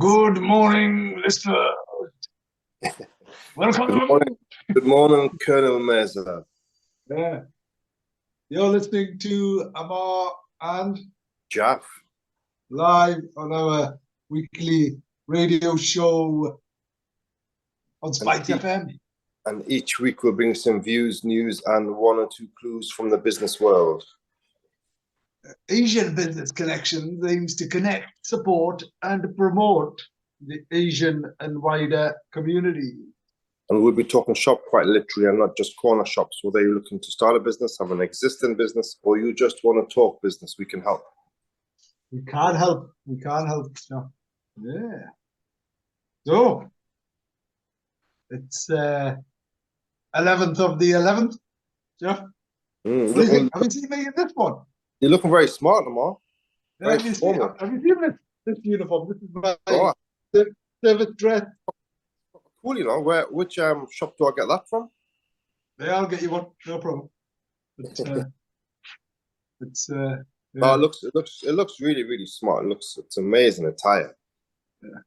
Good morning, listener. Good morning, Welcome. good morning, Colonel Meza. Yeah, you're listening to Ammar and Jalf. live on our weekly radio show on And, Spikes FM. and each week we'll bring some views, news, and one or two clues from the business world. Asian Business Connections aims to connect, support, and promote the Asian and wider community. And we'll be talking shop quite literally and not just corner shops. Whether you're looking to start a business, have an existing business, or you just want to talk business, we can help. We can't help. We can't help. No. Yeah. So it's 11th of the 11th. Jeff, what do you think? Have you seen me in this one? You're looking very smart, Ammar. Have you seen this uniform? This is my service dress. Cool, you know. Which shop do I get that from? Yeah, I'll get you one. No problem. Yeah. No, it looks really, really smart. It's amazing attire. Yeah.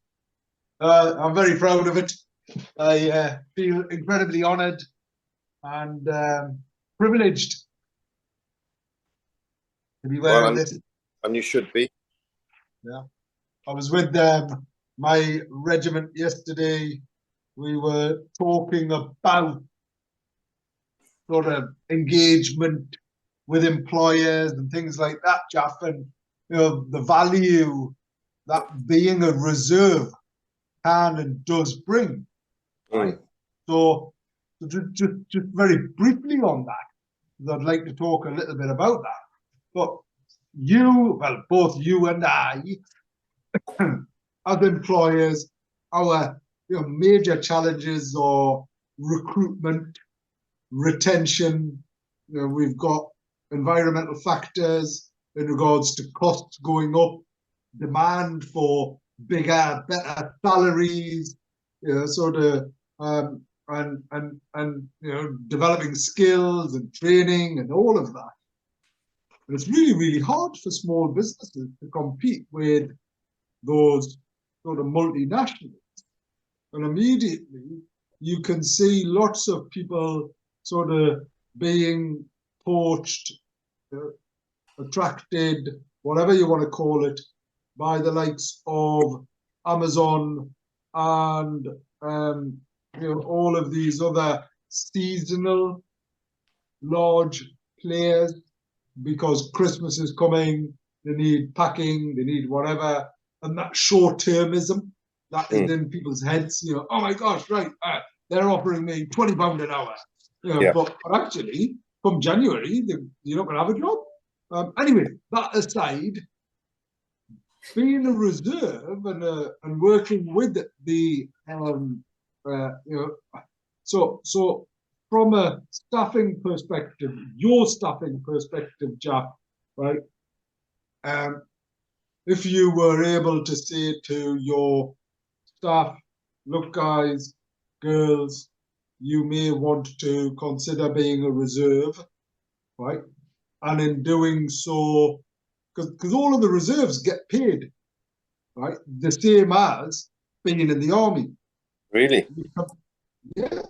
I'm very proud of it. I feel incredibly honoured and privileged to be wearing this. And you should be. Yeah. I was with my regiment yesterday. We were talking about sort of engagement with employers and things like that, Jalf, and the value that being a reserve can and does bring. Right. So just very briefly on that, I'd like to talk a little bit about that. But both you and I, as employers, our major challenges are recruitment, retention. We've got environmental factors in regards to costs going up, demand for bigger, better salaries, developing skills and training and all of that. And it's really, really hard for small businesses to compete with those sort of multinationals. And immediately you can see lots of people sort of being poached, attracted, whatever you want to call it, by the likes of Amazon and all of these other seasonal large players, because Christmas is coming, they need packing, they need whatever, and that short-termism that is in people's heads. Oh my gosh, right, they're offering me £20 an hour, but actually, come January, you're not going to have a job. Anyway, that aside, being a reserve and working with the so from a staffing perspective, your staffing perspective, Jack, right? If you were able to say to your staff, look, guys, girls, you may want to consider being a reserve, right? And in doing so, because all of the reserves get paid, right? The same as being in the army. Really? Yeah.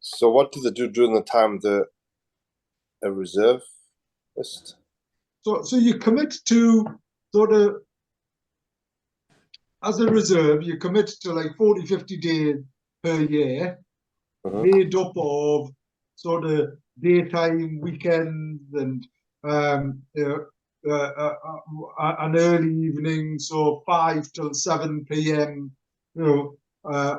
So what do they do during the time they're a reservist? So you commit to sort of, as a reserve, you commit to like 40, 50 days per year, made up of sort of daytime, weekends, and an early evening, so 5 till 7 p.m.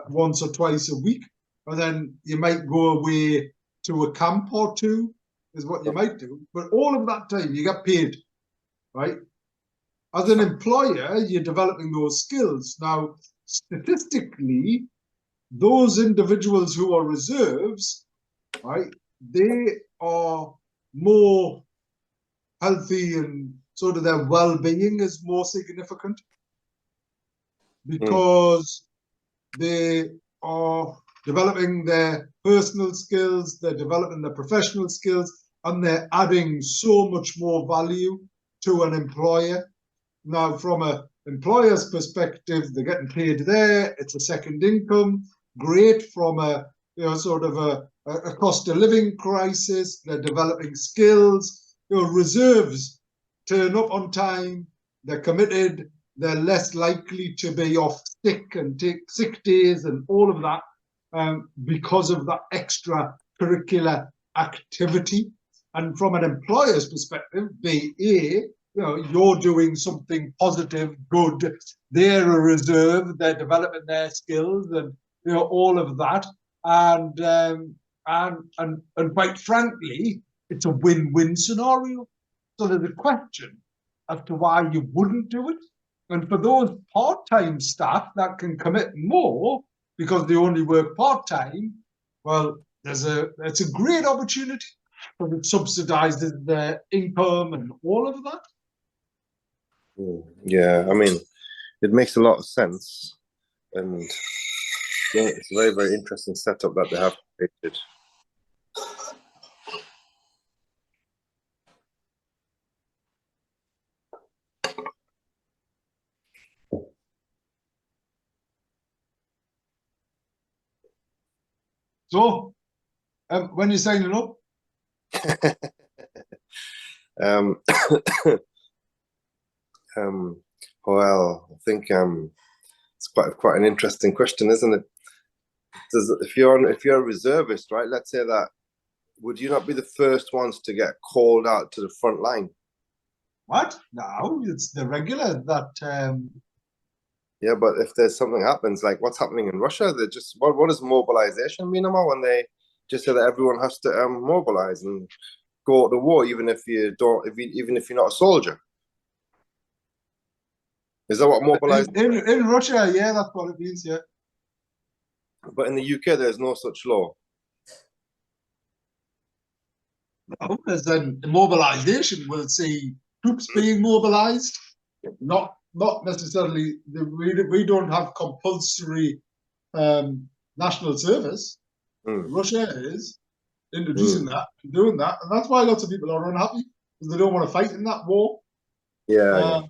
Once or twice a week, and then you might go away to a camp or two, is what you might do. But all of that time you get paid, right? As an employer, you're developing those skills. Now, statistically, those individuals who are reserves, right, they are more healthy and sort of their well-being is more significant because they are developing their personal skills, they're developing their professional skills, and they're adding so much more value to an employer. Now, from a employer's perspective, they're getting paid there. It's a second income, great from a sort of a cost of living crisis. They're developing skills. Reserves turn up on time. They're committed. They're less likely to be off sick and take sick days and all of that because of that extra curricular activity. And from an employer's perspective, you're doing something positive, good. They're a reserve. They're developing their skills, and all of that. And quite frankly, it's a win-win scenario. So there's a question as to why you wouldn't do it. And for those part-time staff that can commit more because they only work part-time, well, it's a great opportunity because it subsidizes their income and all of that. Yeah, I mean, it makes a lot of sense, and yeah, it's a very, very interesting setup that they have created. So, when you're signing up? Well, I think it's quite an interesting question, isn't it? If you're a reservist, right? Let's say that, would you not be the first ones to get called out to the front line? What? No, it's the regular that. Yeah, but if there's something happens, like what's happening in Russia, they just what does mobilization mean, Ammar, when they just say that everyone has to mobilize and go to war, even if you don't, even if you're not a soldier? Is that what mobilization? In Russia, yeah, that's what it means, yeah. But in the UK, there's no such law. No, as then mobilization will see troops being mobilized, not necessarily. We don't have compulsory national service. Russia is introducing that, doing that, and that's why lots of people are unhappy because they don't want to fight in that war. Yeah.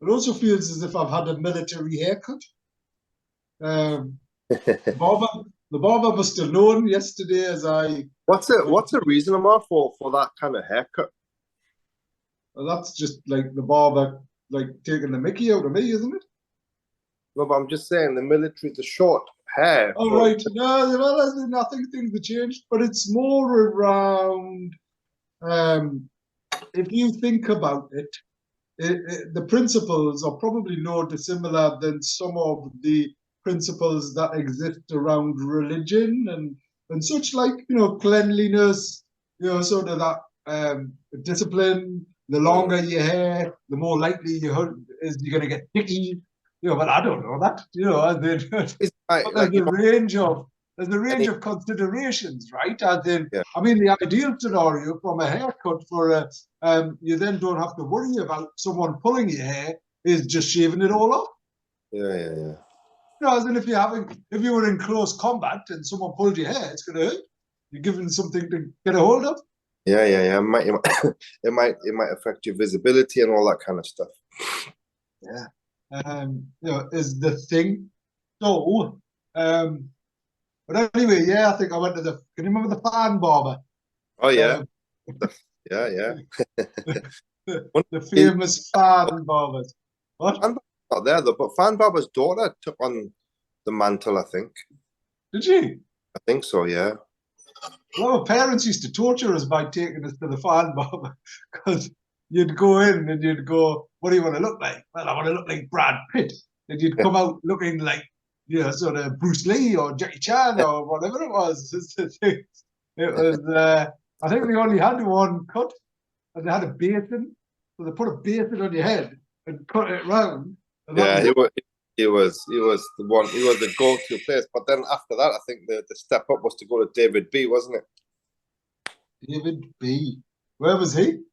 It also feels as if I've had a military haircut. The barber must have known yesterday as I. What's a reason, Ammar, for that kind of haircut? Well, that's just like the barber like taking the mickey out of me, isn't it? No, but I'm just saying the military, the short hair. Oh, right. No, well, nothing, things have changed, but it's more around. If you think about it, the principles are probably no dissimilar than some of the principles that exist around religion and such, like cleanliness, sort of that discipline. The longer your hair, the more likely you're going to get picky. But I don't know that. There's a range of considerations, right? As in, yeah. I mean, the ideal scenario from a haircut for you then don't have to worry about someone pulling your hair is just shaving it all off. Yeah. As in, if you were in close combat and someone pulled your hair, it's going to hurt. You're given something to get a hold of. Yeah. It might affect your visibility and all that kind of stuff. Yeah. Is the thing. So, but anyway, yeah, I think I went to can you remember the fan barber? Oh, yeah. Yeah. The famous fan barbers. What? Fan barber's not there, though, but fan barber's daughter took on the mantle, I think. Did she? I think so, yeah. Well, our parents used to torture us by taking us to the fan barber because you'd go in and you'd go, what do you want to look like? Well, I want to look like Brad Pitt. And you'd come out looking like, sort of Bruce Lee or Jackie Chan or whatever it was. It was, I think we only had one cut and they had a basin. So they put a basin on your head and cut it round. Yeah, he was the one. He was the go-to place. But then after that, I think the step up was to go to David B, wasn't it? David B. Where was he?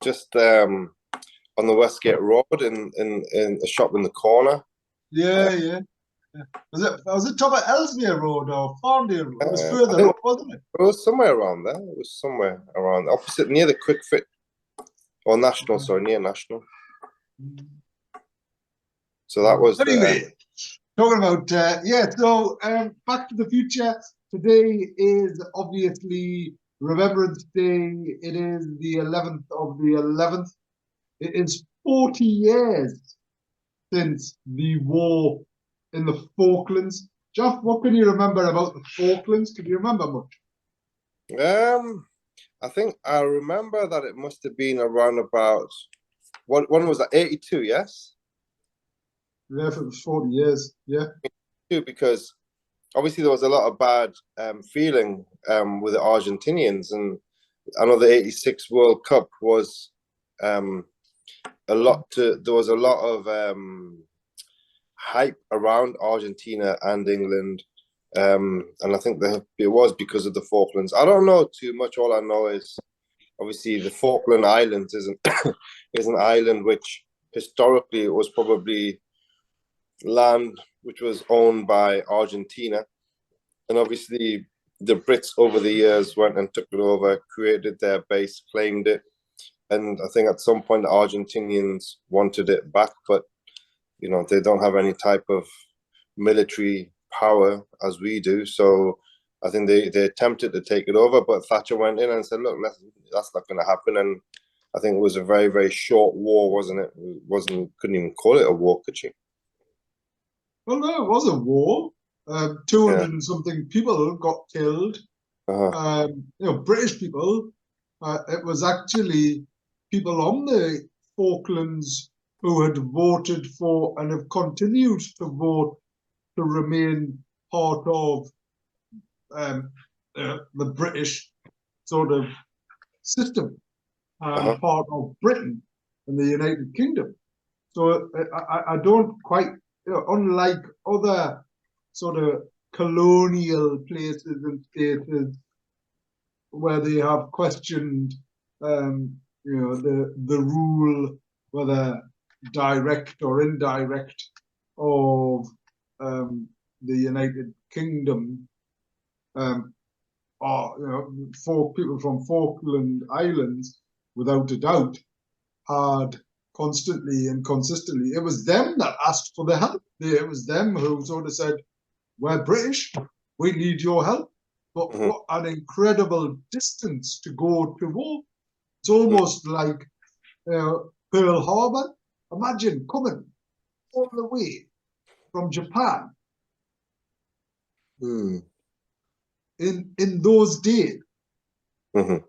Just on the Westgate Road in a shop in the corner. Yeah. Was it top of Ellesmere Road or Farndale Road? It was further up, wasn't it? It was somewhere around there. It was somewhere around opposite, near the Quick Fit or National. Sorry, near National. So that was anyway, talking about yeah. So Back to the Future. Today is obviously Remembrance Day. It is the 11th of the 11th. It is 40 years since the war in the Falklands. Jeff, what can you remember about the Falklands? Can you remember much? I think I remember that it must have been around about what one was that 82, yes? Yeah, if it was 40 years, yeah. Because obviously there was a lot of bad feeling with the Argentinians, and I know the '86 World Cup was there was a lot of hype around Argentina and England. And I think that it was because of the Falklands. I don't know too much. All I know is obviously the Falkland Islands is an island which historically it was probably land which was owned by Argentina, and obviously the Brits over the years went and took it over, created their base, claimed it, and I think at some point the Argentinians wanted it back, but you know they don't have any type of military power as we do, so I think they attempted to take it over, but Thatcher went in and said, "Look, that's not going to happen." And I think it was a very, very short war, wasn't it? Couldn't even call it a war, could she? Well, no, it was a war. 200 Yeah. and something people got killed. Uh-huh. British people. It was actually people on the Falklands who had voted for and have continued to vote to remain part of the British sort of system and part of Britain and the United Kingdom. So I don't quite, unlike other sort of colonial places and states where they have questioned, the rule, whether direct or indirect, of the United Kingdom, or for people from Falkland Islands, without a doubt, had constantly and consistently. It was them that asked for the help. It was them who sort of said, "We're British, we need your help." But what an incredible distance to go to war. It's almost like Pearl Harbor. Imagine coming all the way from Japan in those days. And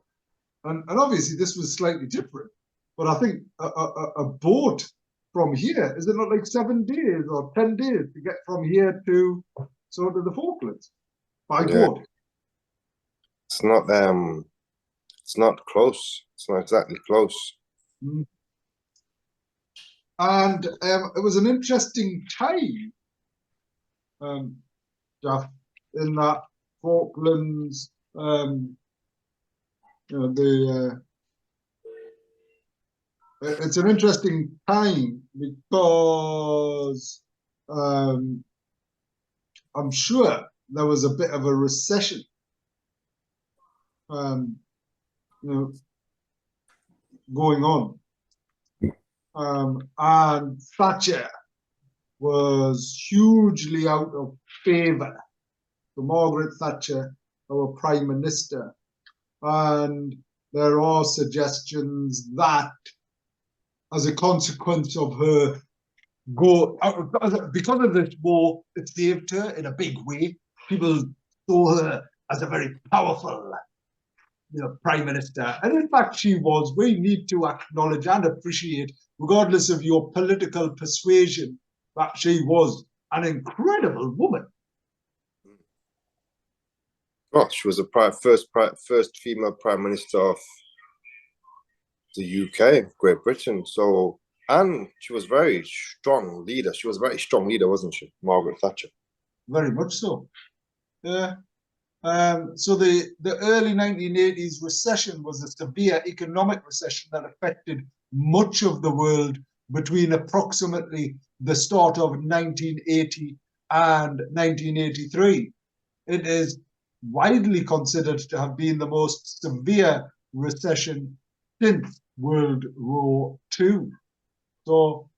obviously this was slightly different. But I think a boat from here, is it not like 7 days or 10 days to get from here to sort of the Falklands by boat? It's not close. It's not exactly close. And it was an interesting time, Jeff, in that Falklands, it's an interesting time because I'm sure there was a bit of a recession, going on, and Thatcher was hugely out of favour. So Margaret Thatcher, our Prime Minister, and there are suggestions that as a consequence of her because of this war, it saved her in a big way. People saw her as a very powerful, Prime Minister. And in fact, she was. We need to acknowledge and appreciate, regardless of your political persuasion, that she was an incredible woman. Oh, she was the first female Prime Minister of the UK, Great Britain. So, and she was very strong leader. She was a very strong leader, wasn't she, Margaret Thatcher? Very much so. Yeah. So the early 1980s recession was a severe economic recession that affected much of the world between approximately the start of 1980 and 1983. It is widely considered to have been the most severe recession since World War II. So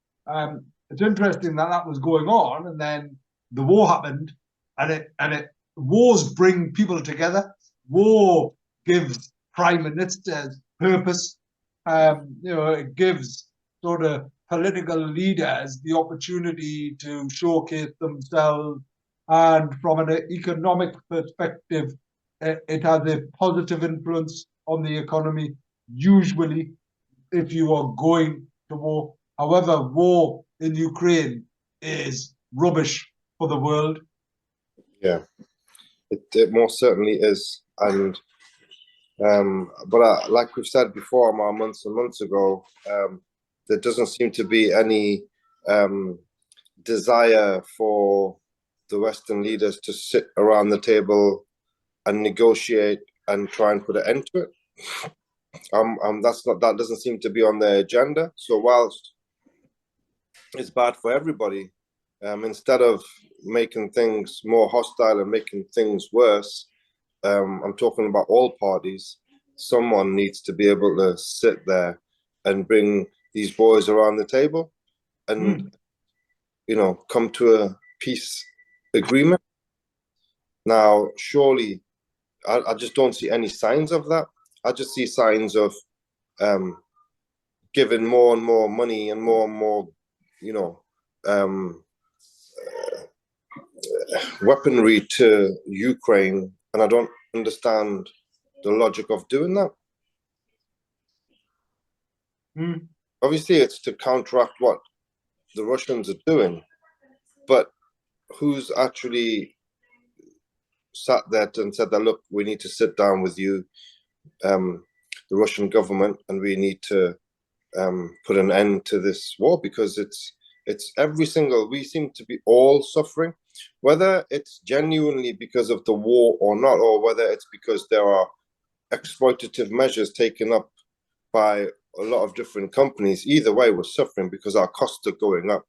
it's interesting that that was going on, and then the war happened, and wars bring people together. War gives prime ministers purpose. It gives sort of political leaders the opportunity to showcase themselves, and from an economic perspective, it has a positive influence on the economy. Usually, if you are going to war. However, war in Ukraine is rubbish for the world. Yeah, it most certainly is. And but like we've said before, months and months ago, there doesn't seem to be any desire for the Western leaders to sit around the table and negotiate and try and put an end to it. That doesn't seem to be on their agenda. So whilst it's bad for everybody, instead of making things more hostile and making things worse, I'm talking about all parties. Someone needs to be able to sit there and bring these boys around the table and, come to a peace agreement. Now, surely, I just don't see any signs of that. I just see signs of giving more and more money and more, weaponry to Ukraine, and I don't understand the logic of doing that. Obviously, it's to counteract what the Russians are doing, but who's actually sat there and said that, look, we need to sit down with you, the Russian government, and we need to put an end to this war, because we seem to be all suffering, whether it's genuinely because of the war or not, or whether it's because there are exploitative measures taken up by a lot of different companies. Either way, we're suffering because our costs are going up.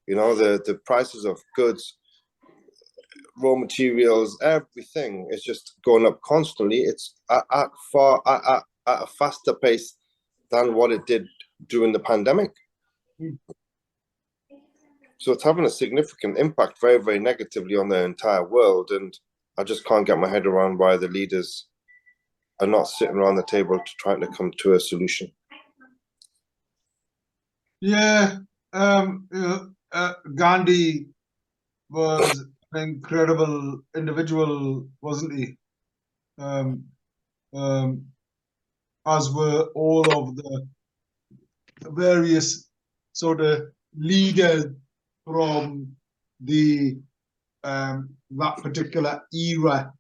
The prices of goods, raw materials, everything is just going up constantly. It's at a faster pace than what it did during the pandemic. So it's having a significant impact, very, very negatively, on the entire world. And I just can't get my head around why the leaders are not sitting around the table to try to come to a solution. Yeah, Gandhi was an incredible individual, wasn't he? As were all of the various sort of leaders from the that particular era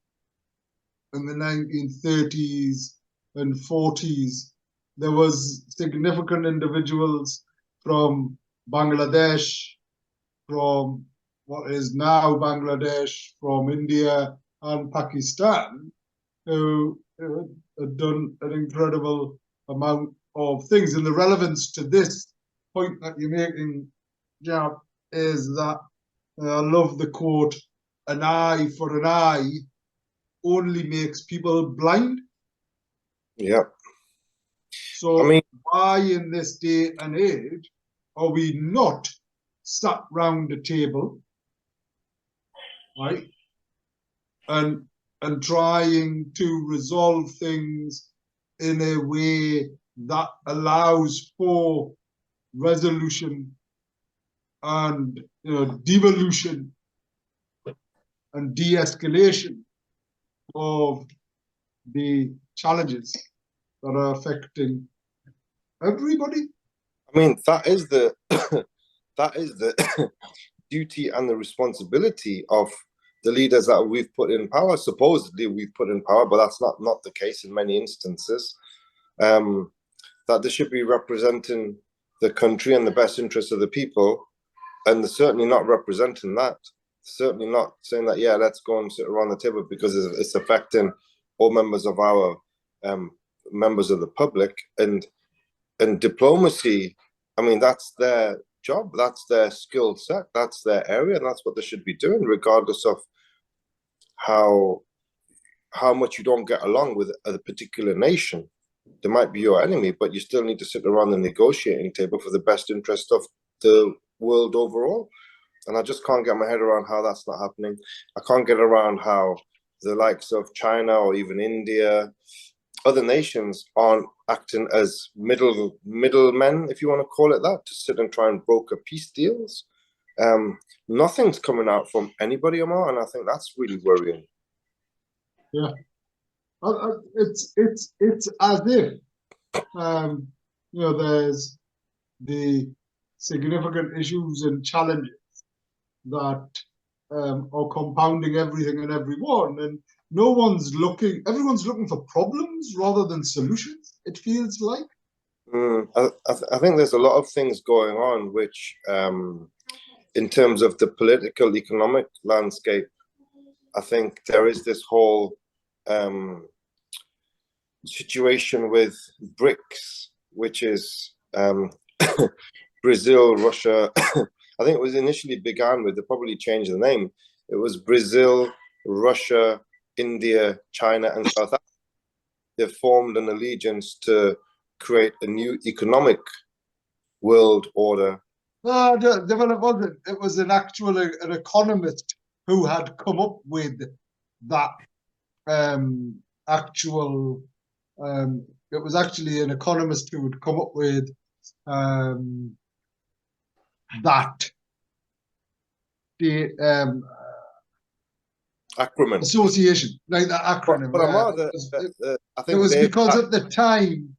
in the 1930s and 40s. There was significant individuals from Bangladesh, from what is now Bangladesh, from India and Pakistan, who had done an incredible amount of things. And the relevance to this point that you're making, Jalf, is that I love the quote, "An eye for an eye only makes people blind." Yeah. So why in this day and age are we not sat round a table, right, and trying to resolve things in a way that allows for resolution and devolution and de-escalation of the challenges that are affecting everybody? That is the that is the duty and the responsibility of the leaders that we've put in power. Supposedly we've put in power, but that's not the case in many instances. That they should be representing the country and the best interests of the people, and they're certainly not representing that. Certainly not saying that, yeah, let's go and sit around the table, because it's affecting all members of our members of the public. And diplomacy, that's their job, that's their skill set, that's their area, and that's what they should be doing, regardless of how much you don't get along with a particular nation. They might be your enemy, but you still need to sit around the negotiating table for the best interest of the world overall. And I just can't get my head around how that's not happening. I can't get around how the likes of China or even India, other nations, aren't acting as middlemen, if you want to call it that, to sit and try and broker peace deals. Nothing's coming out from anybody, Ammar, and I think that's really worrying. Yeah, it's as if there's the significant issues and challenges that are compounding everything and everyone, and everyone's looking for problems rather than solutions, it feels like. I think there's a lot of things going on which, in terms of the political, economic landscape, I think there is this whole situation with BRICS, which is Brazil, Russia. I think it was initially began with, they probably changed the name. It was Brazil, Russia, India, China, and South Africa. They formed an allegiance to create a new economic world order. No, it wasn't. It was an economist who had come up with that actual. It was actually an economist who would come up with that the acronym association, like that acronym. But I think it was because at the time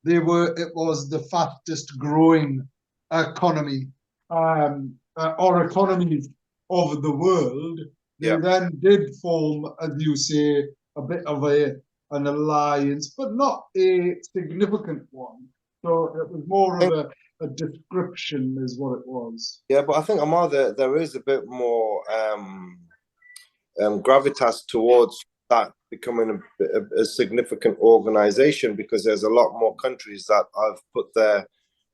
it was the fastest growing economy or economies of the world. They then did form, as you say, a bit of an alliance, but not a significant one. So it was more of a description is what it was. Yeah, but I think, Ammar, there is a bit more gravitas towards that becoming a significant organization, because there's a lot more countries that have put their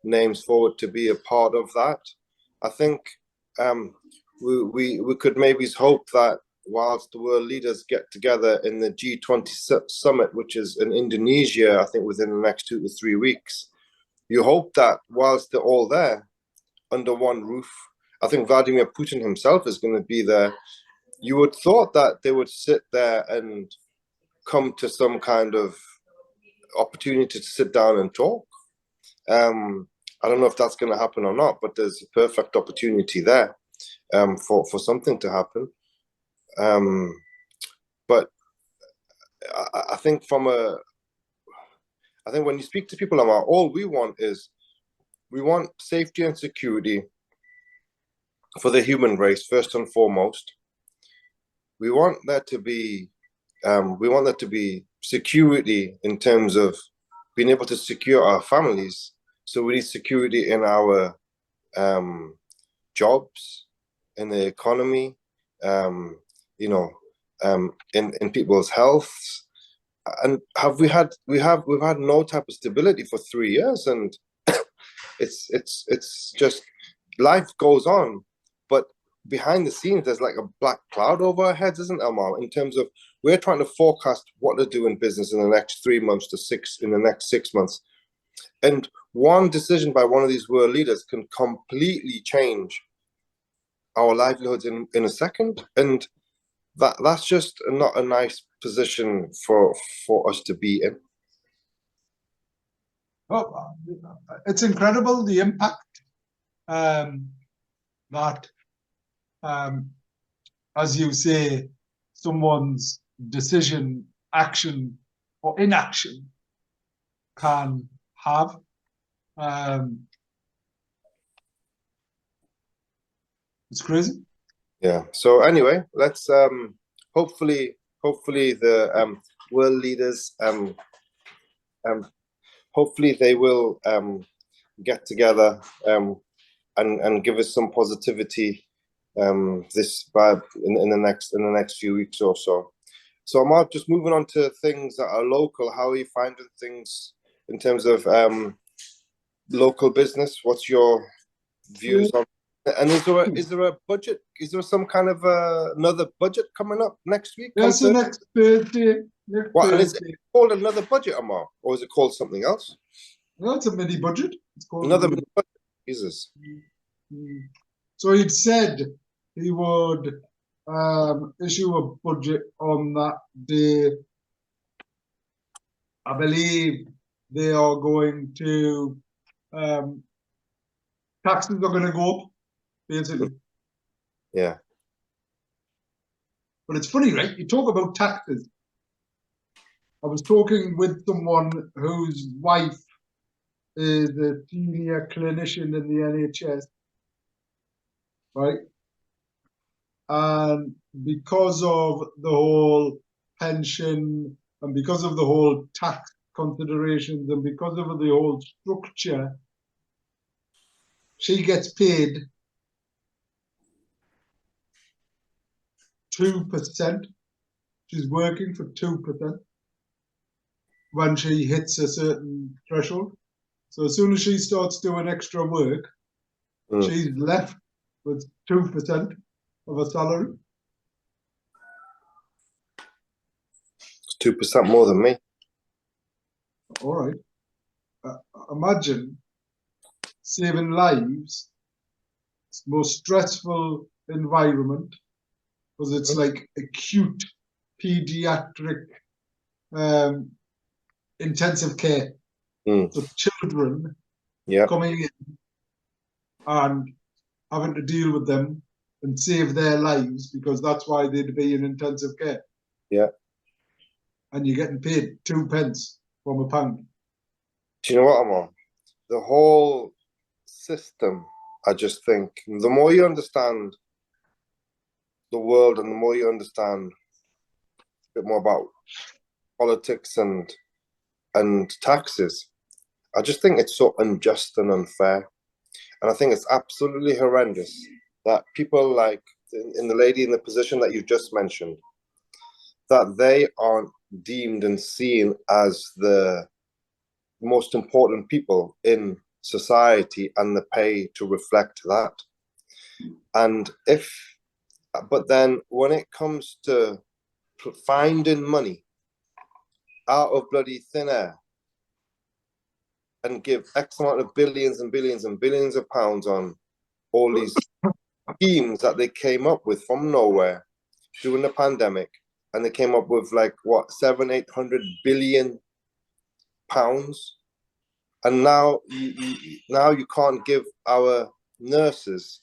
names forward to be a part of that. I think we could maybe hope that whilst the world leaders get together in the G20 summit, which is in Indonesia, I think within the next 2 to 3 weeks, you hope that whilst they're all there under one roof, I think Vladimir Putin himself is going to be there. You would thought that they would sit there and come to some kind of opportunity to sit down and talk. I don't know if that's going to happen or not, but there's a perfect opportunity there for something to happen. But I think I think when you speak to people about all we want safety and security for the human race first and foremost. We want there to be security in terms of being able to secure our families. So we need security in our jobs, in the economy, in people's health. And we've had no type of stability for 3 years, and it's just life goes on, but behind the scenes there's like a black cloud over our heads, isn't there, Ammar? In terms of we're trying to forecast what to do in business in the next 3 months in the next 6 months, and one decision by one of these world leaders can completely change our livelihoods in a second, and that's just not a nice position for us to be in. Well, it's incredible the impact that, as you say, someone's decision, action, or inaction can have. It's crazy. Yeah. So anyway, let's hopefully the world leaders hopefully they will get together and give us some positivity in the next few weeks or so. So Ammar, just moving on to things that are local, how are you finding things in terms of local business? What's your views on? And is there a budget? Is there some kind of another budget coming up next week? Yes, the next Thursday. What is it called, another budget, Ammar, or is it called something else? No, it's a mini budget. It's called another mini budget. Jesus. Mm. So he'd said he would issue a budget on that day. I believe they are going to taxes are going to go up, basically. Yeah. But it's funny, right? You talk about taxes. I was talking with someone whose wife is a senior clinician in the NHS, right? And because of the whole pension and because of the whole tax considerations and because of the whole structure, she gets paid 2%. She's working for 2% when she hits a certain threshold. So as soon as she starts doing extra work, she's left with 2% of her salary. 2% more than me. All right. Imagine saving lives. It's the most stressful environment because it's like acute pediatric intensive care. So children coming in and having to deal with them and save their lives because that's why they'd be in intensive care. Yeah. And you're getting paid 2 pence from a pound. Do you know what, Amar? The whole system, I just think, the more you understand the world and the more you understand a bit more about politics and taxes, I just think it's so unjust and unfair. And I think it's absolutely horrendous that people like in the lady in the position that you just mentioned, that they aren't deemed and seen as the most important people in society and the pay to reflect that. But then when it comes to finding money out of bloody thin air and give X amount of billions and billions and billions of pounds on all these schemes that they came up with from nowhere during the pandemic, and they came up with like what 700-800 billion pounds, and now you can't give our nurses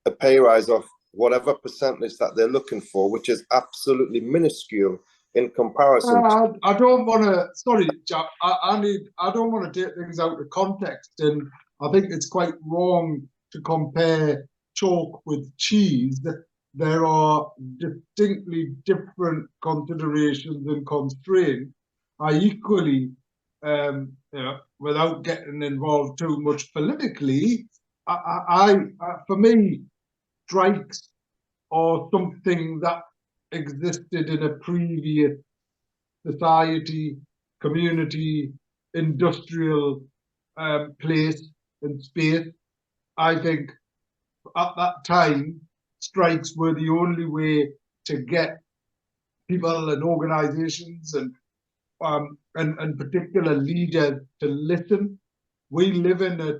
a pay rise of whatever percentage that they're looking for, which is absolutely minuscule in comparison. I don't want to. Sorry, Jack. I don't want to take things out of context, and I think it's quite wrong to compare chalk with cheese. There are distinctly different considerations and constraints. I equally, without getting involved too much politically, for me, strikes are something that existed in a previous society, community, industrial place and space. I think at that time, strikes were the only way to get people and organizations and particular leaders to listen. We live in a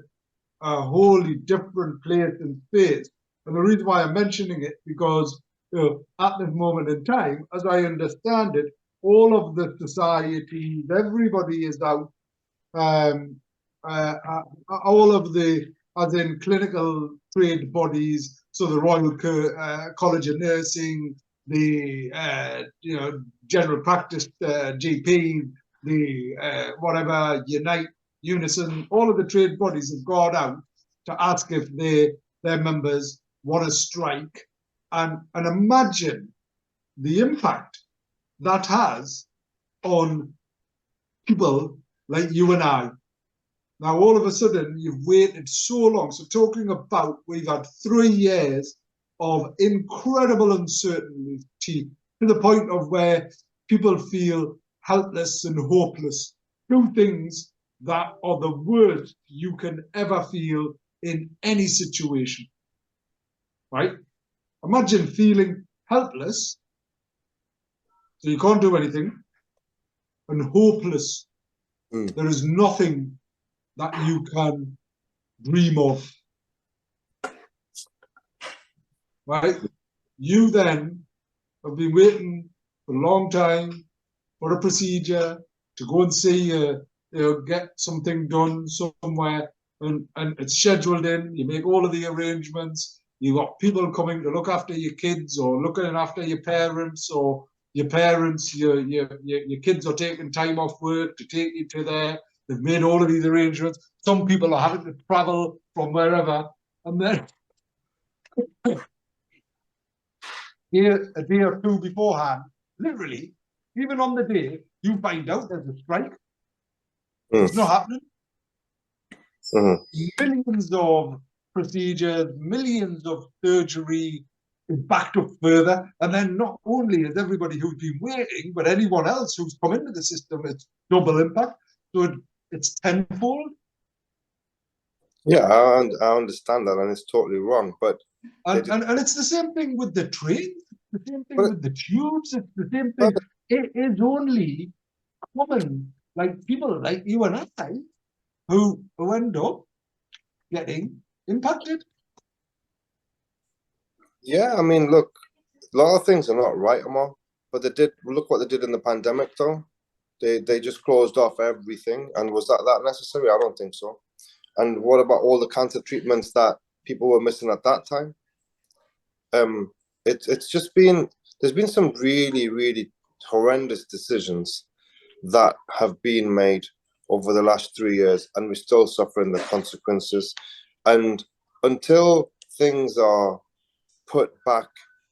wholly different place and space. And the reason why I'm mentioning it, because at this moment in time, as I understand it, all of the societies, everybody is out, all of the, as in clinical trade bodies, so the Royal College of Nursing, the general practice GP, the whatever, Unison, all of the trade bodies have gone out to ask if their members want to strike, and imagine the impact that has on people like you and I. Now, all of a sudden, you've waited so long. So talking about, we've had 3 years of incredible uncertainty to the point of where people feel helpless and hopeless. 2 things that are the worst you can ever feel in any situation, right? Imagine feeling helpless, so you can't do anything, and hopeless. There is nothing that you can dream of. Right? You then have been waiting for a long time for a procedure to go and see, get something done somewhere, and it's scheduled in. You make all of the arrangements. You've got people coming to look after your kids, or looking after your parents, or your parents, your kids are taking time off work to take you to there. They've made all of these arrangements. Some people are having to travel from wherever, and then here a day or two beforehand, literally, even on the day, you find out there's a strike. It's not happening. Millions of procedures, millions of surgery is backed up further. And then not only is everybody who's been waiting, but anyone else who's come into the system, it's double impact. So it's tenfold. Yeah, I understand that, and it's totally wrong. But and it's the same thing with the trains, the same thing with the tubes, it's the same thing. It is only common, like people like you and I, who end up getting impacted. Yeah, I mean, look, a lot of things are not right, Ammar, but look what they did in the pandemic, though. They just closed off everything, and was that necessary? I don't think so. And what about all the cancer treatments that people were missing at that time? It's just there's been some really, really horrendous decisions that have been made over the last 3 years, and we're still suffering the consequences. And until things are put back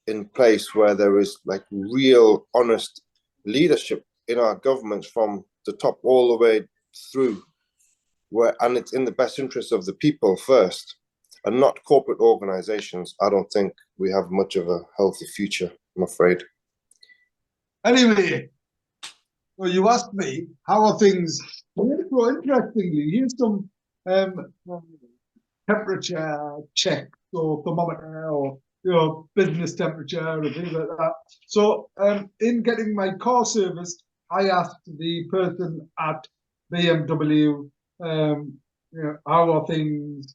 in place where there is like real, honest leadership in our governments from the top all the way through, and it's in the best interest of the people first, and not corporate organizations, I don't think we have much of a healthy future, I'm afraid. Anyway, well, you asked me, how are things? Well, interestingly, here's some temperature check, or thermometer, or business temperature, and things like that. So, in getting my car serviced, I asked the person at BMW, how are things?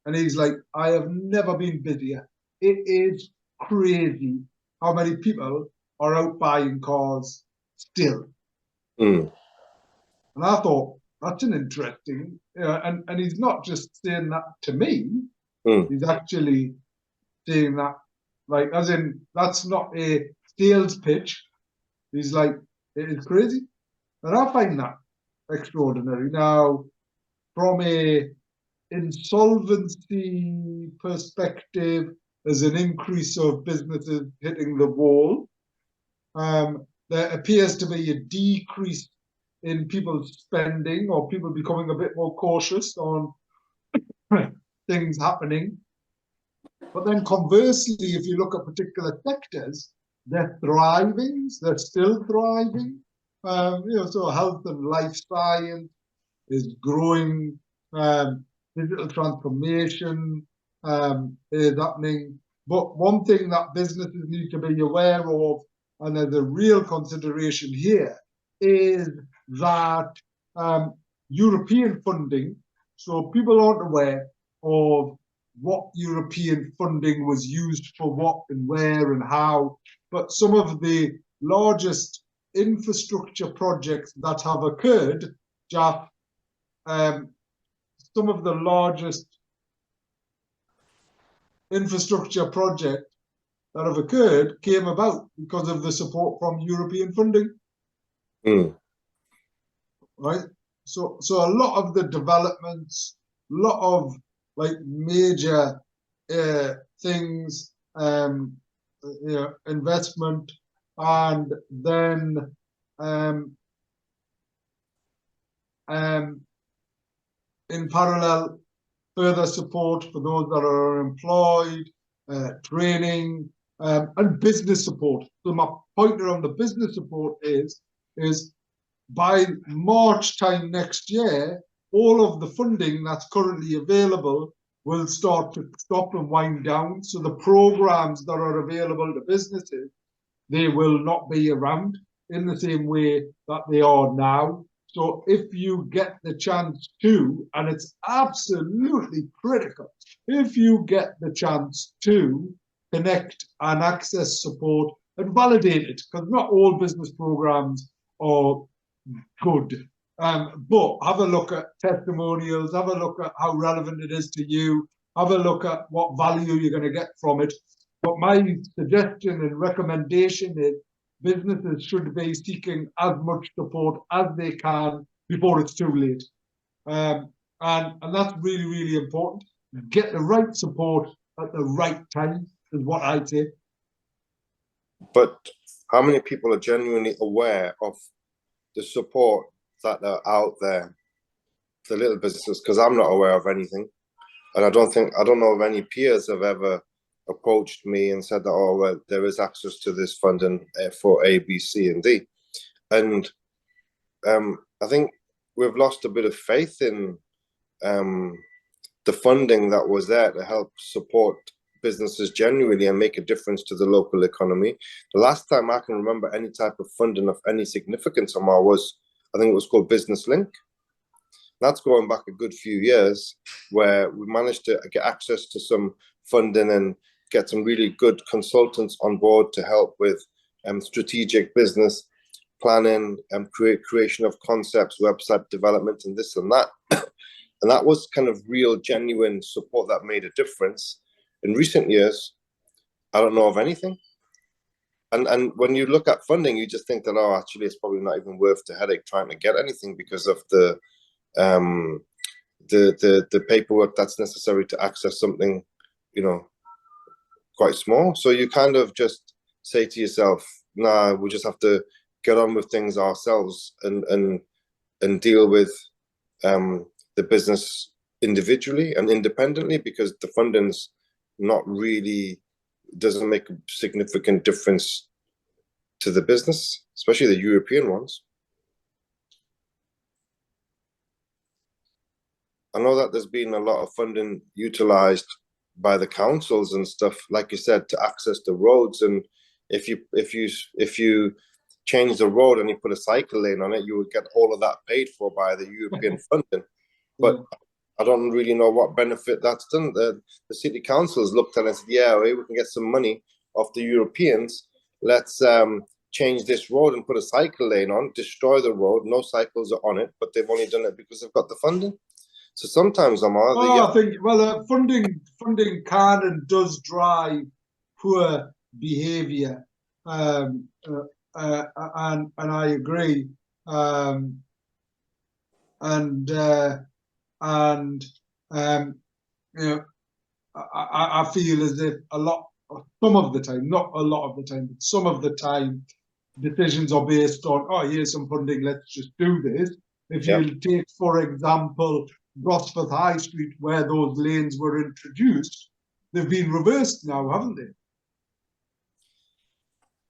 And he's like, I have never been busier. It is crazy how many people are out buying cars still. And I thought, that's an interesting, and he's not just saying that to me, he's actually saying that, like, as in, that's not a sales pitch. He's like, it is crazy. And I find that extraordinary. Now, from a insolvency perspective, there's an increase of businesses hitting the wall. There appears to be a decrease in people's spending, or people becoming a bit more cautious on things happening. But then conversely, if you look at particular sectors, they're thriving, they're still thriving. So health and life science is growing, digital transformation is happening. But one thing that businesses need to be aware of, and there's a real consideration here, is that European funding, so people aren't aware of what European funding was used for what and where and how, but some of the largest infrastructure projects that have occurred, Jalf, some of the largest infrastructure projects that have occurred came about because of the support from European funding. Right? So a lot of the developments, a lot of like major things, investment, and then in parallel, further support for those that are unemployed, training, and business support. So my point around the business support is by March time next year, all of the funding that's currently available will start to stop and wind down. So the programs that are available to businesses, they will not be around in the same way that they are now. So if you get the chance to, and it's absolutely critical, if you get the chance to connect and access support and validate it, because not all business programs are good. But have a look at testimonials, have a look at how relevant it is to you, have a look at what value you're going to get from it. But my suggestion and recommendation is businesses should be seeking as much support as they can before it's too late. And that's really, really important. Get the right support at the right time is what I'd say. But how many people are genuinely aware of the support that are out there for little businesses? Because I'm not aware of anything, and I don't know of any peers have ever approached me and said that, oh well, there is access to this funding for A, B, C, and D. And I think we've lost a bit of faith in the funding that was there to help support businesses genuinely and make a difference to the local economy. The last time I can remember any type of funding of any significance, Ammar, was, I think it was called Business Link. That's going back a good few years, where we managed to get access to some funding and get some really good consultants on board to help with strategic business planning and creation of concepts, website development, and this and that. And that was kind of real, genuine support that made a difference. In recent years, I don't know of anything. And when you look at funding, you just think that, oh, actually, it's probably not even worth the headache trying to get anything because of the paperwork that's necessary to access something, you know, quite small. So you kind of just say to yourself, nah, we just have to get on with things ourselves and deal with the business individually and independently, because the funding's not really, doesn't make a significant difference to the business, especially the European ones. I know that there's been a lot of funding utilized by the councils and stuff, like you said, to access the roads. And if you change the road and you put a cycle lane on it, you would get all of that paid for by the European funding. But I don't really know what benefit that's done. The city councils looked at it and said, yeah, we can get some money off the Europeans. Let's change this road and put a cycle lane on, destroy the road. No cycles are on it, but they've only done it because they've got the funding. So sometimes, Ammar, I think, well, funding can and does drive poor behaviour, and I agree. You know, I feel as if some of the time, not a lot of the time, but some of the time, decisions are based on, oh, here's some funding, let's just do this. If you take, for example, Gosforth High Street, where those lanes were introduced, they've been reversed now, haven't they?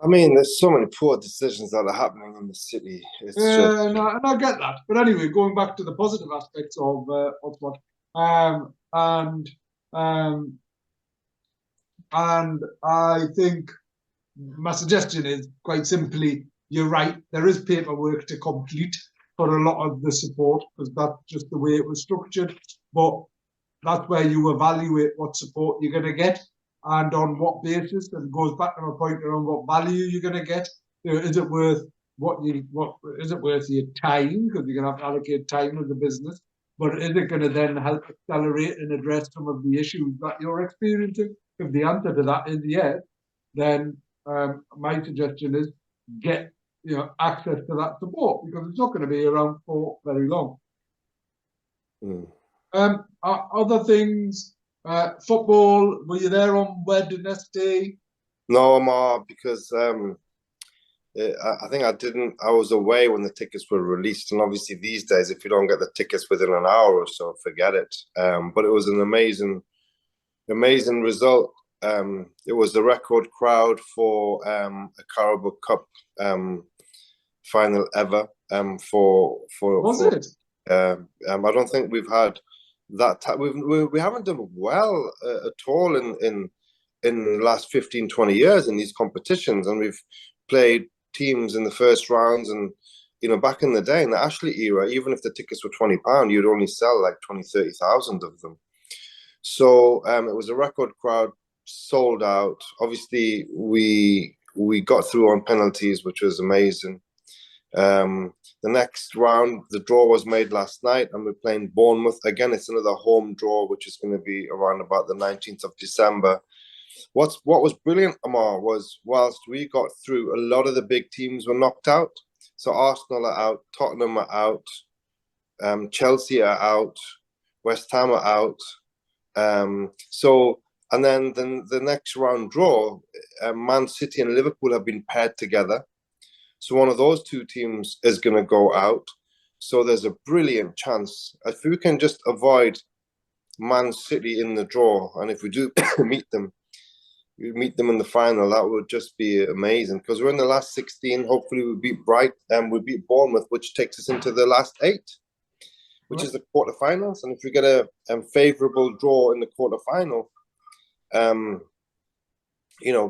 I mean, there's so many poor decisions that are happening in the city. It's just... and I get that. But anyway, going back to the positive aspects of what, and I think my suggestion is quite simply, you're right, there is paperwork to complete for a lot of the support, because that's just the way it was structured. But that's where you evaluate what support you're going to get and on what basis, and goes back to my point around what value you're going to get. You know, is it worth is it worth your time, because you're going to have to allocate time as a business, but is it going to then help accelerate and address some of the issues that you're experiencing? If the answer to that is yes, then my suggestion is get access to that support, because it's not going to be around for very long. Other things, football, were you there on Wednesday? No, Ammar, because I think I didn't. I was away when the tickets were released, and obviously these days, if you don't get the tickets within an hour or so, forget it. But it was an amazing result. It was the record crowd for a Carabao Cup final ever. Was it? I don't think we've had that. We haven't done well at all in the last 15, 20 years in these competitions, and we've played teams in the first rounds and back in the day, in the Ashley era, even if the tickets were £20, you'd only sell like 20, 30,000 of them. So it was a record crowd, sold out. Obviously, we got through on penalties, which was amazing. The next round, the draw was made last night, and we're playing Bournemouth. Again, it's another home draw, which is going to be around about the 19th of December. What was brilliant, Ammar, was whilst we got through, a lot of the big teams were knocked out. So Arsenal are out, Tottenham are out, Chelsea are out, West Ham are out. And then the next round draw, Man City and Liverpool have been paired together. So one of those two teams is going to go out. So there's a brilliant chance. If we can just avoid Man City in the draw, and if we do meet them in the final, that would just be amazing, because we're in the last 16. Hopefully we beat we beat Bournemouth, which takes us into the last 8, which is the quarterfinals. And if we get a favourable draw in the quarterfinal,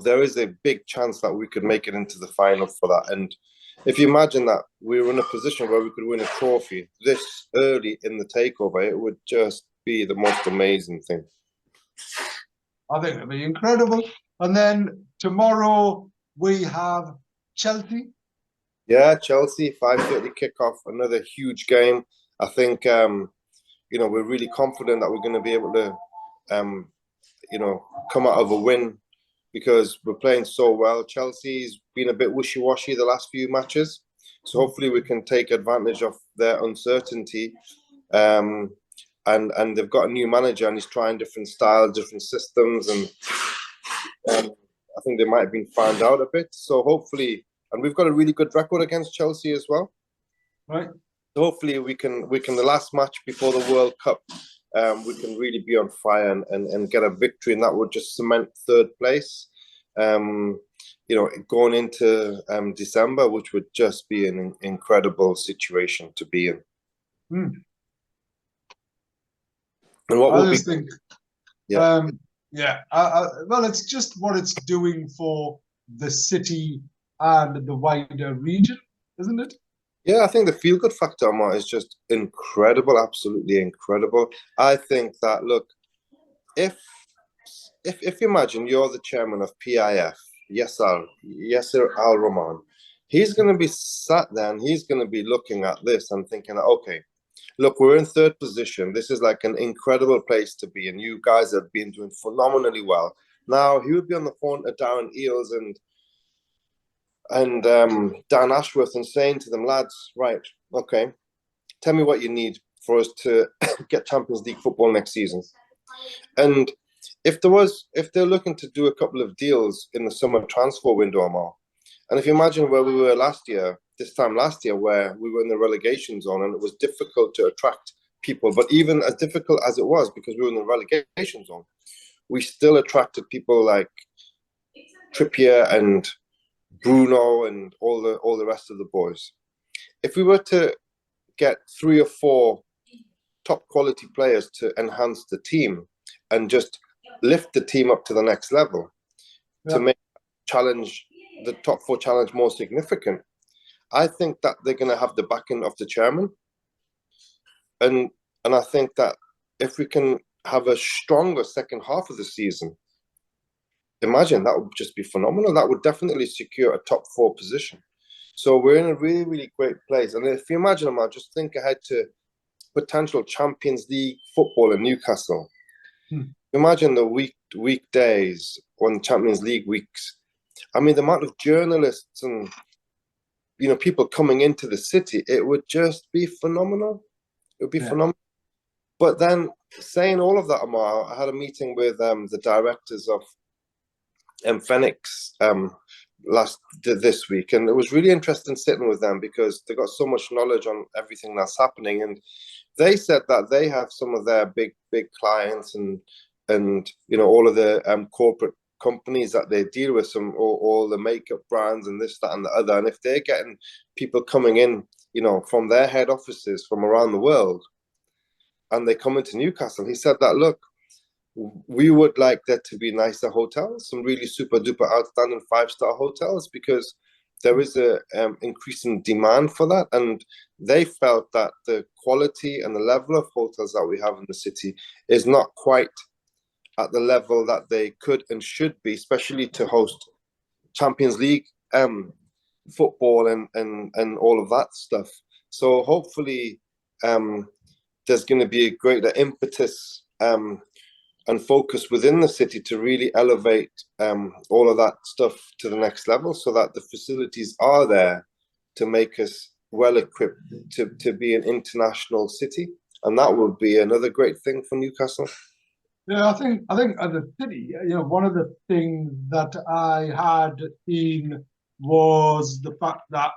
there is a big chance that we could make it into the final for that. And if you imagine that we were in a position where we could win a trophy this early in the takeover, it would just be the most amazing thing. I think it'll be incredible. And then tomorrow we have Chelsea. Yeah, Chelsea, 5:30 kickoff, another huge game. I think, we're really confident that we're going to be able to, come out of a win, because we're playing so well. Chelsea's been a bit wishy-washy the last few matches. So hopefully we can take advantage of their uncertainty. And they've got a new manager, and he's trying different styles, different systems, and I think they might have been found out a bit. So hopefully, and we've got a really good record against Chelsea as well. Right. So hopefully we can the last match before the World Cup, we can really be on fire and get a victory, and that would just cement 3rd place. Going into December, which would just be an incredible situation to be in. And what would be? Well, it's just what it's doing for the city and the wider region, isn't it? Yeah, I think the feel-good factor, Ammar, is just incredible, absolutely incredible. I think that, look, if you imagine you're the chairman of PIF, Yasser Al Rahman, he's going to be sat there and he's going to be looking at this and thinking, okay, look, we're in 3rd position. This is like an incredible place to be, and you guys have been doing phenomenally well. Now, he would be on the phone to Darren Eales and Dan Ashworth and saying to them, lads, right, okay, tell me what you need for us to get Champions League football next season. And if they're looking to do a couple of deals in the summer transfer window, Ammar, and if you imagine where we were this time last year, where we were in the relegation zone and it was difficult to attract people, but even as difficult as it was, because we were in the relegation zone, we still attracted people like Trippier and Bruno and all the rest of the boys. If we were to get 3 or 4 top quality players to enhance the team and just lift the team up to the next level, to make the top 4 challenge more significant, I think that they're going to have the backing of the chairman. And I think that if we can have a stronger second half of the season, imagine, that would just be phenomenal. That would definitely secure a top 4 position. So we're in a really, really great place. And if you imagine, Ammar, just think ahead to potential Champions League football in Newcastle. Imagine the weekdays on Champions League weeks. I mean, the amount of journalists and people coming into the city, it would just be phenomenal. It would be phenomenal. But then, saying all of that, Ammar, I had a meeting with the directors of Phoenix this week, and it was really interesting sitting with them, because they got so much knowledge on everything that's happening. And they said that they have some of their big clients and all of the corporate companies that they deal with, all the makeup brands and this, that, and the other. And if they're getting people coming in, from their head offices from around the world, and they come into Newcastle, he said that, look, we would like there to be nicer hotels, some really super duper outstanding 5-star hotels, because there is a increasing demand for that, and they felt that the quality and the level of hotels that we have in the city is not quite at the level that they could and should be, especially to host Champions League football and all of that stuff. So hopefully there's going to be a greater impetus and focus within the city to really elevate all of that stuff to the next level, so that the facilities are there to make us well equipped to be an international city. And that would be another great thing for Newcastle. Yeah, I think as a city, one of the things that I had seen was the fact that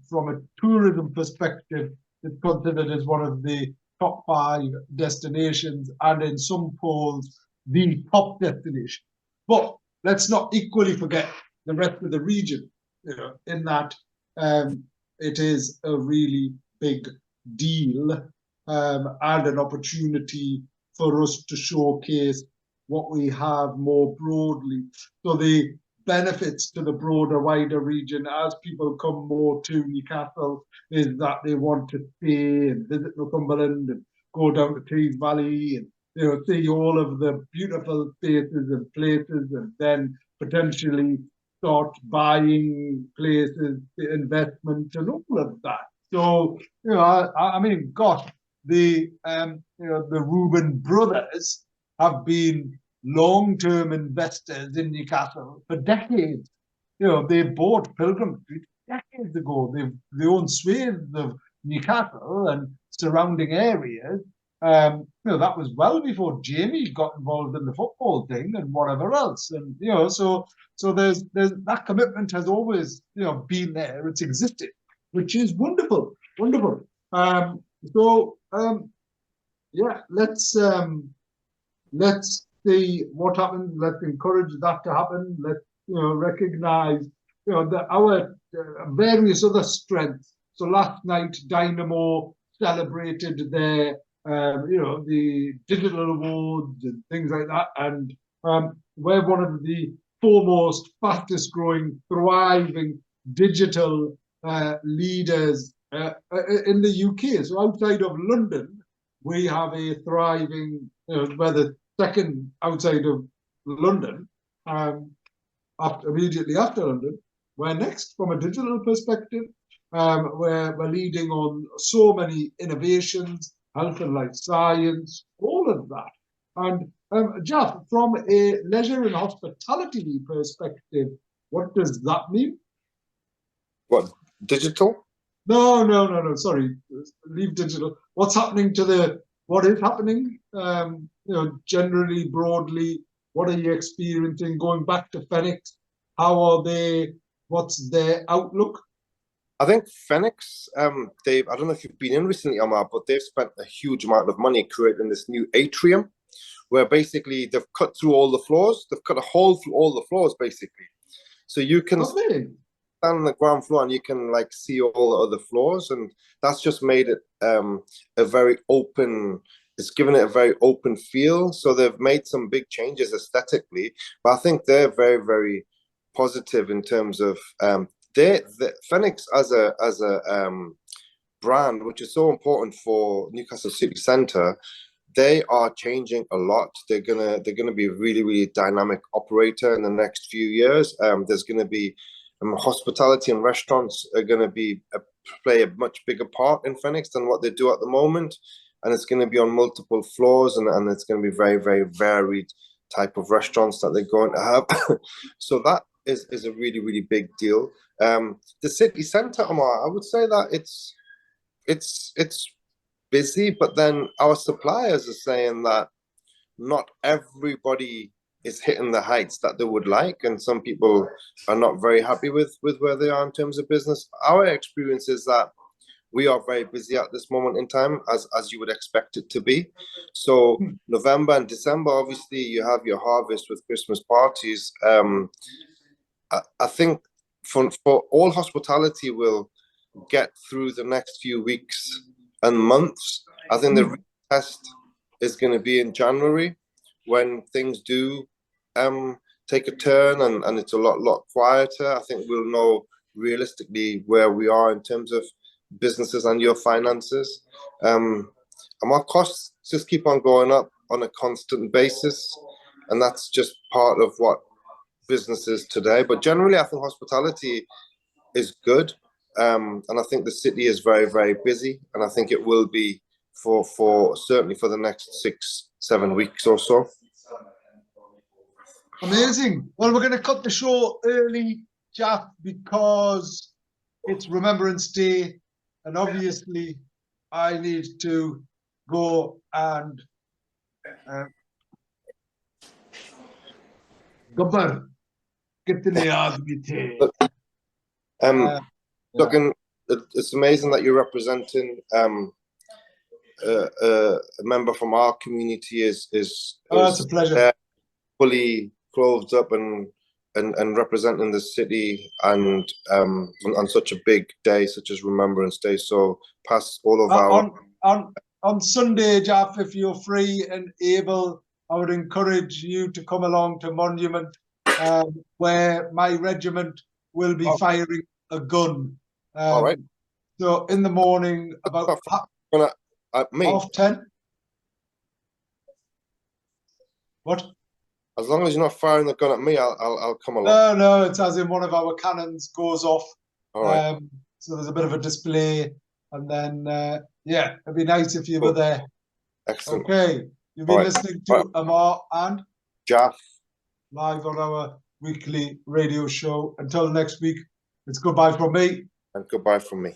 from a tourism perspective, it's considered as one of the top 5 destinations, and in some polls, the top destination. But let's not equally forget the rest of the region, in that it is a really big deal and an opportunity for us to showcase what we have more broadly. So the benefits to the broader, wider region as people come more to Newcastle is that they want to stay and visit Northumberland and go down to Tees Valley and see all of the beautiful spaces and places, and then potentially start buying places, investment and all of that. So I mean, gosh, the Reuben brothers have been long-term investors in Newcastle for decades. They bought Pilgrim Street decades ago. They own swathes of Newcastle and surrounding areas. That was well before Jamie got involved in the football thing and whatever else. And so there's that commitment has always been there. It's existed, which is wonderful, wonderful. Yeah, let's see what happens. Let's encourage that to happen. Let's recognize our various other strengths. So last night, Dynamo celebrated their the digital awards and things like that, and we're one of the foremost, fastest growing, thriving digital leaders in the UK. So outside of London, we have a thriving, we're the second outside of London, immediately after London. We're next from a digital perspective. We're leading on so many innovations, health and life science, all of that. And Jalf, from a leisure and hospitality perspective, what does that mean? What, digital? No. Sorry, leave digital. What is happening? Generally, broadly, what are you experiencing? Going back to Phoenix, how are they? What's their outlook? I think Phoenix, I don't know if you've been in recently, Ammar, but they've spent a huge amount of money creating this new atrium, where basically they've cut through all the floors. They've cut a hole through all the floors, basically. So you can stand on the ground floor and you can see all the other floors, and that's just made it a very open. It's given it a very open feel. So they've made some big changes aesthetically, but I think they're very, very positive in terms of the Phoenix as a brand, which is so important for Newcastle City Centre. They are changing a lot. They're gonna be a really, really dynamic operator in the next few years. There's gonna be hospitality and restaurants are gonna play a much bigger part in Phoenix than what they do at the moment, and it's gonna be on multiple floors, and it's gonna be very, very varied type of restaurants that they're going to have. So that is a really, really big deal. The city centre, Ammar, I would say that it's busy, but then our suppliers are saying that not everybody is hitting the heights that they would like, and some people are not very happy with where they are in terms of business. Our experience is that we are very busy at this moment in time, as you would expect it to be. So November and December, obviously, you have your harvest with Christmas parties. I think for all hospitality will get through the next few weeks and months. I think the real test is going to be in January, when things do take a turn and it's a lot quieter. I think we'll know realistically where we are in terms of businesses and your finances. And our costs just keep on going up on a constant basis, and that's just part of what business is today. But generally, I think hospitality is good, and I think the city is very, very busy, and I think it will be for certainly for the next 6-7 weeks or so. Amazing. Well, we're going to cut the show early, Jalf, because it's Remembrance Day, and obviously I need to go and Gabbar, get the Look, looking, it's amazing that you're representing a member from our community is it's a pleasure. Fully clothed up and representing the city, and on such a big day such as Remembrance Day. So pass all of our on Sunday, Jalf, if you're free and able, I would encourage you to come along to Monument, where my regiment will be firing a gun. All right. So in the morning, about me. 10:30. What? As long as you're not firing the gun at me, I'll come along. No, it's as in one of our cannons goes off. All right. So there's a bit of a display, and then yeah, it'd be nice if you were there. Excellent. Okay, you've been listening to Ammar and Jalf live on our weekly radio show. Until next week, it's goodbye from me. And goodbye from me.